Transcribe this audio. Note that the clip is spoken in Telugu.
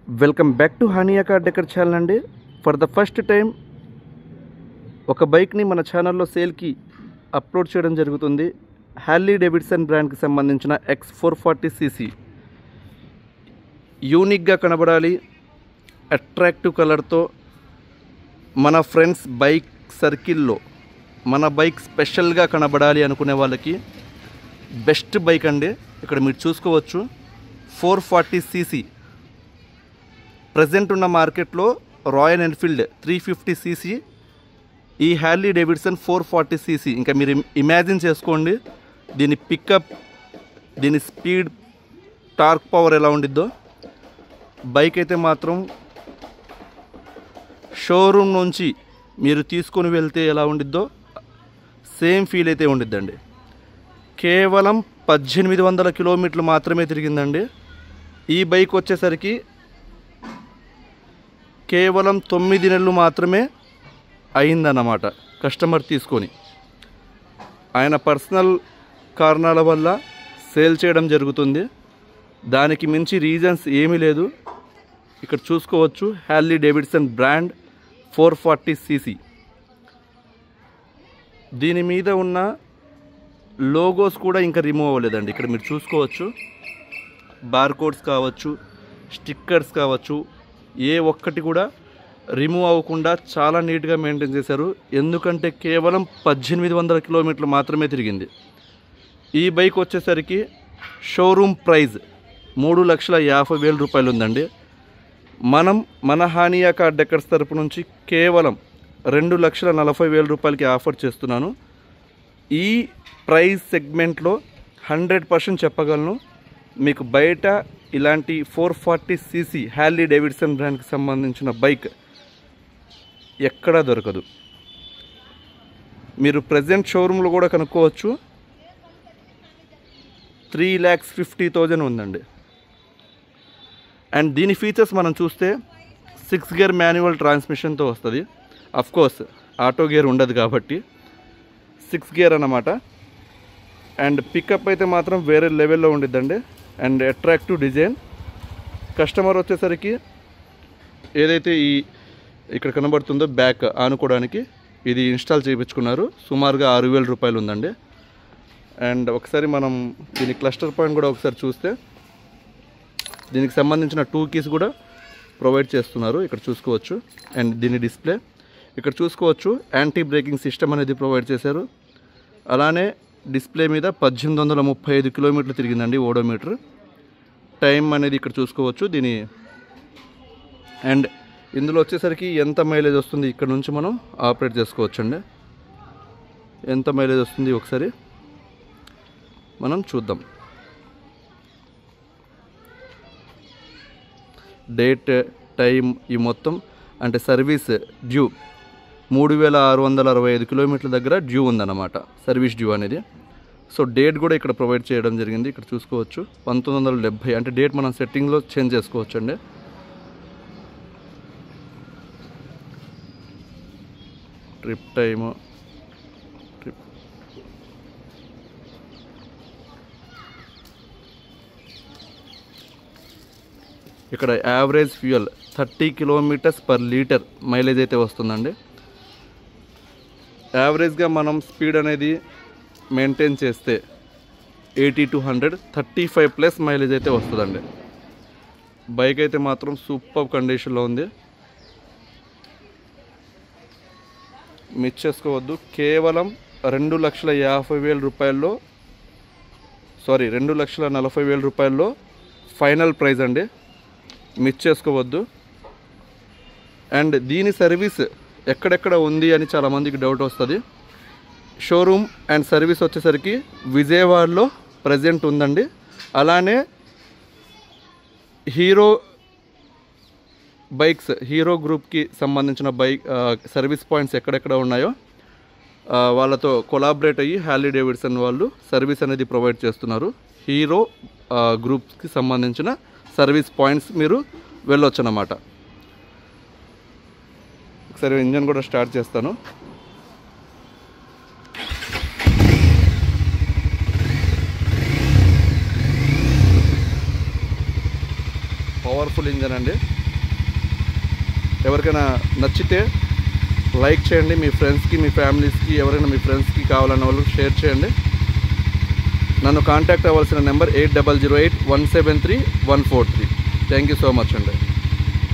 Welcome back to Hania car decor channel అండి. ఫర్ ద ఫస్ట్ టైం ఒక బైక్ని మన ఛానల్లో సేల్కి అప్లోడ్ చేయడం జరుగుతుంది. హార్లీ డేవిడ్సన్ బ్రాండ్కి సంబంధించిన X440cc. యూనిక్గా కనబడాలి, అట్రాక్టివ్ కలర్తో మన ఫ్రెండ్స్ బైక్ సర్కిల్లో మన బైక్ స్పెషల్గా కనబడాలి అనుకునే వాళ్ళకి బెస్ట్ బైక్ అండి. ఇక్కడ మీరు చూసుకోవచ్చు 440cc. ప్రజెంట్ ఉన్న మార్కెట్లో రాయల్ ఎన్ఫీల్డ్ 350cc, ఈ హార్లీ డేవిడ్సన్ 440cc. ఇంకా మీరు ఇమాజిన్ చేసుకోండి దీని పికప్, దీని స్పీడ్, టార్క్ పవర్ ఎలా ఉండిద్దో. బైక్ అయితే మాత్రం షోరూమ్ నుంచి మీరు తీసుకొని వెళ్తే ఎలా ఉండిద్దో సేమ్ ఫీల్ అయితే ఉండిద్దండి. కేవలం 1800 కిలోమీటర్లు మాత్రమే తిరిగిందండి. ఈ బైక్ వచ్చేసరికి కేవలం 9 నెలలు మాత్రమే అయిందన్నమాట కస్టమర్ తీసుకొని. ఆయన పర్సనల్ కారణాల వల్ల సేల్ చేయడం జరుగుతుంది. దానికి మించి రీజన్స్ ఏమీ లేదు. ఇక్కడ చూసుకోవచ్చు హార్లీ డేవిడ్సన్ బ్రాండ్ 440cc. దీని మీద ఉన్న లోగోస్ కూడా ఇంకా రిమూవ్ అవ్వలేదండి. ఇక్కడ మీరు చూసుకోవచ్చు బార్కోడ్స్ కావచ్చు, స్టిక్కర్స్ కావచ్చు, ఏ ఒక్కటి కూడా రిమూవ్ అవ్వకుండా చాలా నీట్గా మెయింటైన్ చేశారు. ఎందుకంటే కేవలం 1800 కిలోమీటర్లు మాత్రమే తిరిగింది. ఈ బైక్ వచ్చేసరికి షోరూమ్ ప్రైస్ 3,50,000 రూపాయలు ఉందండి. మన హానియా కార్ డెకర్స్ తరపు నుంచి కేవలం 2,40,000 రూపాయలకి ఆఫర్ చేస్తున్నాను. ఈ ప్రైస్ సెగ్మెంట్లో 100% చెప్పగలను, మీకు బయట ఇలాంటి 440cc హార్లీ డేవిడ్సన్ బ్రాండ్కి సంబంధించిన బైక్ ఎక్కడా దొరకదు. మీరు ప్రజెంట్ షోరూంలో కూడా కనుక్కోవచ్చు. 3,50,000 ఉందండి. అండ్ దీని ఫీచర్స్ మనం చూస్తే 6 గేర్ మాన్యువల్ ట్రాన్స్మిషన్తో వస్తుంది. అఫ్కోర్స్ ఆటో గేర్ ఉండదు కాబట్టి 6 గేర్ అన్నమాట. అండ్ పికప్ అయితే మాత్రం వేరే లెవెల్లో ఉండిద్దండి. And attractive design. కస్టమర్ వచ్చేసరికి ఏదైతే ఇక్కడ కనబడుతుందో బ్యాక్ ఆనుకోవడానికి ఇది ఇన్స్టాల్ చేయించుకున్నారు. సుమారుగా 6,000 రూపాయలు ఉందండి. అండ్ ఒకసారి మనం దీని క్లస్టర్ పాయింట్ కూడా ఒకసారి చూస్తే దీనికి సంబంధించిన 2 కీస్ కూడా ప్రొవైడ్ చేస్తున్నారు. ఇక్కడ చూసుకోవచ్చు. అండ్ దీని డిస్ప్లే ఇక్కడ చూసుకోవచ్చు. యాంటీ బ్రేకింగ్ సిస్టమ్ అనేది ప్రొవైడ్ చేశారు. అలానే డిస్ప్లే మీద 1835 కిలోమీటర్లు తిరిగిందండి ఓడోమీటర్. టైం అనేది ఇక్కడ చూసుకోవచ్చు దీని. అండ్ ఇందులో వచ్చేసరికి ఎంత మైలేజ్ వస్తుంది ఇక్కడ నుంచి మనం ఆపరేట్ చేసుకోవచ్చు అండి. ఎంత మైలేజ్ వస్తుంది ఒకసారి మనం చూద్దాం. డేట్, టైం, ఈ మొత్తం అంటే సర్వీస్ డ్యూ 3,665 కిలోమీటర్ల దగ్గర డ్యూ ఉందన్నమాట, సర్వీస్ డ్యూ అనేది. సో డేట్ కూడా ఇక్కడ ప్రొవైడ్ చేయడం జరిగింది. ఇక్కడ చూసుకోవచ్చు 1970 అంటే డేట్ మనం సెట్టింగ్లో చేంజ్ చేసుకోవచ్చు అండి. ట్రిప్ టైము, ఇక్కడ average fuel 30 kilometres per litre mileage అయితే వస్తుందండి. యావరేజ్గా మనం స్పీడ్ అనేది మెయింటైన్ చేస్తే 80 to 100, 35+ మైలేజ్ అయితే వస్తుందండి. బైక్ అయితే మాత్రం సూపర్ కండిషన్లో ఉంది. మిస్ చేసుకోవద్దు. కేవలం 2,50,000 రూపాయల్లో, 2,40,000 రూపాయల్లో ఫైనల్ ప్రైస్ అండి. మిస్ చేసుకోవద్దు. అండ్ దీని సర్వీస్ ఎక్కడెక్కడ ఉంది అని చాలామందికి డౌట్ వస్తుంది. షోరూమ్ అండ్ సర్వీస్ వచ్చేసరికి విజయవాడలో ప్రజెంట్ ఉందండి. అలానే హీరో బైక్స్, హీరో గ్రూప్కి సంబంధించిన బైక్ సర్వీస్ పాయింట్స్ ఎక్కడెక్కడ ఉన్నాయో వాళ్ళతో కొలాబరేట్ అయ్యి హార్లీ డేవిడ్సన్ వాళ్ళు సర్వీస్ అనేది ప్రొవైడ్ చేస్తున్నారు. హీరో గ్రూప్కి సంబంధించిన సర్వీస్ పాయింట్స్ మీరు వెళ్ళొచ్చు అన్నమాట. ఒకసారి ఇంజన్ కూడా స్టార్ట్ చేస్తాను. పవర్ఫుల్ పవర్ఫుల్ ఇంజన్ అండి. ఎవరికైనా నచ్చితే లైక్ చేయండి, మీ ఫ్రెండ్స్కి, మీ ఫ్యామిలీస్కి, ఎవరైనా మీ ఫ్రెండ్స్కి కావాలన్న వాళ్ళు షేర్ చేయండి. నన్ను కాంటాక్ట్ అవ్వాల్సిన number 8008173143. Thank you so much అండి.